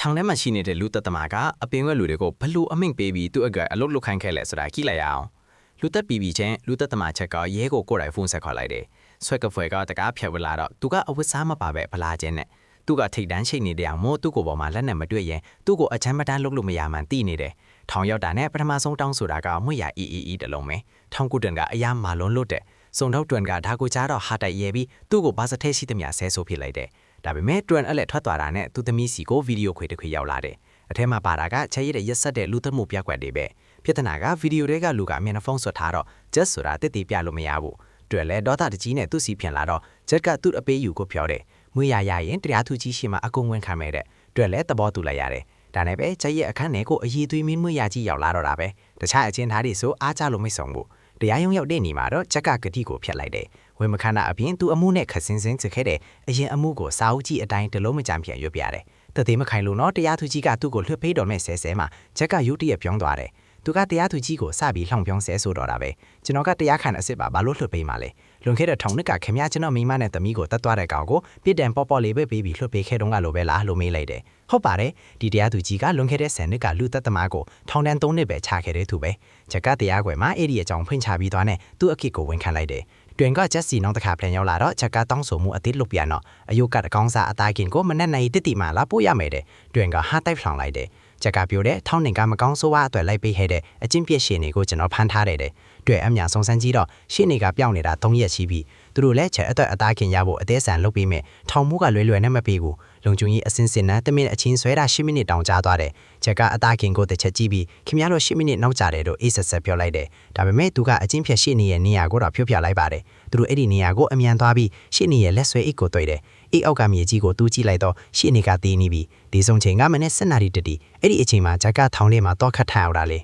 ထောင်ထဲမှာရှိနေတဲ့လူသက်သမားကအပင်ဝက်လူတွေကိုဘလို့အမိန့်ပေးပြီးသူ့အတွက်အလုပ်လုပ်ခိုင်းခဲ့လဲဆိုတာကြည့်လိုက်ရအောင်လူသက်ပြီးပြီးချင်းလူသက်သမားချက်ကရဲကိုကိုယ်တိုင်ဖုန်းဆက်ခေါ်လိုက်တယ်ဆွဲကဖွဲကတကားဖြတ်ဝလာတော့သူကအဝတ်စားမပါပဲဗလာချင်းနဲ့သူကထိတ်တန်းရှိနေတဲ့အောင်မို့သူ့ကိုပေါ်မှာလက်နဲ့မတွေ့ရင်သူ့ကိုအချမ်းမတန်းလုပ်လို့မရမှန်းသိနေတယ်ထောင်ရောက်တာနဲ့ပထမဆုံးတောင်းဆိုတာကမွေရအီတလုံးပဲထောင်ကုတန်ကအယားမာလွန်လွတ်တယ်စုံတော့တွန်ကဒါကိုကြားတော့ဟာတိုက်ရဲပြီးသူ့ကိုဘာစထဲရှိသမျှဆဲဆိုးဖြစ်လိုက်တယ်ဒါပေမဲ့တွန်အဲ့လက်ထွက်သွားတာနဲ့သူသမီးစီကိုဗီဒီယိုခွေတစ်ခွေရောက်လာတယ်အထဲမှာပါတာကချက်ရတဲ့ရက်ဆက်တဲ့လူသက်မှုပြက်ကွက်တွေပဲပြဿနာကဗီဒီယိုတွေကလူကမျက်နှာဖုံးဆွတ်ထားတော့ just ဆိုတာတက်တည်ပြလို့မရဘူးတွေ့လဲဒေါသတကြီးနဲ့သူ့စီဖြန်လာတော့ jet ကသူ့အပေးယူကိုပြောတယ်မွေးရရရင်တရားသူကြီးရှိမှအကုန်ဝင်ခံမဲ့တဲ့တွေ့လဲသဘောတူလိုက်ရတယ်ဒါနဲ့ပဲချက်ရအခန်းထဲကိုအည်သွေးမင်းမွေးရကြီးရောက်လာတော့တာပဲတခြားအချင်းသားတွေဆိုအားကြလို့မဆောင်ဘူးတရားရုံးရောက်တဲ့နေမှာတော့ချက်ကဂတိကိုဖျက်လိုက်တယ်ဝေမခဏအပြင်သူအမှုနဲ့ခစင်းစင်းချခဲ့တဲ့အရင်အမှုကိုစာအုပ်ကြီးအတိုင်းတလုံးမကြံပြန်ရွတ်ပြတယ်တသေးမခိုင်လို့တော့တရားသူကြီးကသူ့ကိုလွှတ်ပေးတော်မဲ့ဆဲမှာချက်ကရုတ်တရက်ပြောင်းသွားတယ်သူကတရားသူကြီးကိုစပြီးလှောင်ပြောင်းဆဲဆိုတော့တာပဲကျွန်တော်ကတရားခံအစ်စ်ပါဘာလို့လွှတ်ပေးမှလဲလွန်ခဲ့တဲ့ထောင်နှစ်ကခင်ဗျားကျွန်တော်မိမနဲ့သမီးကိုတတ်သွားတဲ့ကောင်ကိုပြစ်ဒဏ်ပေါ့ပေါ့လေးပဲပေးပြီးလွှတ်ပေးခဲ့တော့ကလိုပဲလားလို့မေးလိုက်တယ်ဟုတ်ပါတယ်ဒီတရားသူကြီးကလွန်ခဲ့တဲ့10နှစ်ကလူသက်သမားကိုထောင်ဒဏ်3နှစ်ပဲချခဲ့တဲ့သူပဲချက်ကတရားခွဲမှာအဲ့ဒီအကြောင်းဖွင့်ချပြီးသွားနဲ့သူ့အကိကိုဝန်ခံလိုက်တယ်တွင်ကချက်စီနောက်တစ်ခါပြန်ရောက်လာတော့ချက်ကတောင်းဆိုမှုအသေးလွတ်ပြန်တော့အယုတ်ကတကောင်းစားအသားကင်ကိုမနဲ့နိုင်တစ်တီမှလာပို့ရမယ်တဲ့တွင်ကဟာတိုက်ဖလောင်လိုက်တယ်ချက်ကပြောတဲ့ထောင်းနှင်ကမကောင်းဆိုးဝါးအတွက်လိုက်ပေးခဲ့တဲ့အချင်းပြည့်ရှင်တွေကိုကျွန်တော်ဖမ်းထားတယ်တွေ့အမြစုံစမ်းကြည့်တော့ရှင်းတွေကပြောင်းနေတာ3ရက်ရှိပြီသူတို့လည်းချက်အတွက်အသားခင်ရဖို့အသေးစံလုပ်ပေးမယ်ထောင်မှုကလွယ်နဲ့မပေးဘူးလုံကျုံကြီးအစင်းစင်နဲ့တမင်အချင်းဆွဲတာ10မိနစ်တောင်ကြာသွားတယ်ချက်ကအသားခင်ကိုတစ်ချက်ကြည့်ပြီးခင်ဗျားတို့10မိနစ်နောက်ကြတယ်လို့အေးဆက်ပြောလိုက်တယ်ဒါပေမဲ့သူကအချင်းဖြတ်ရှင်းနေရဲ့နေရာကိုတော့ဖြုတ်ပြလိုက်ပါတယ်သူတို့အဲ့ဒီနေရာကိုအမြန်သွားပြီးရှင်းနေရဲ့လက်ဆွဲအိတ်ကိုတွေ့တယ်အိတ်အောက်ကမြေကြီးကိုတူးကြည့်လိုက်တော့ရှင်းနေကသေးနေပြီဒီဆုံးချိန်ကမနေ့7နာရီတတိအဲ့ဒီအချိန်မှာချက်ကထောင်ထဲမှာတော့ခတ်ထအောင်တာလေ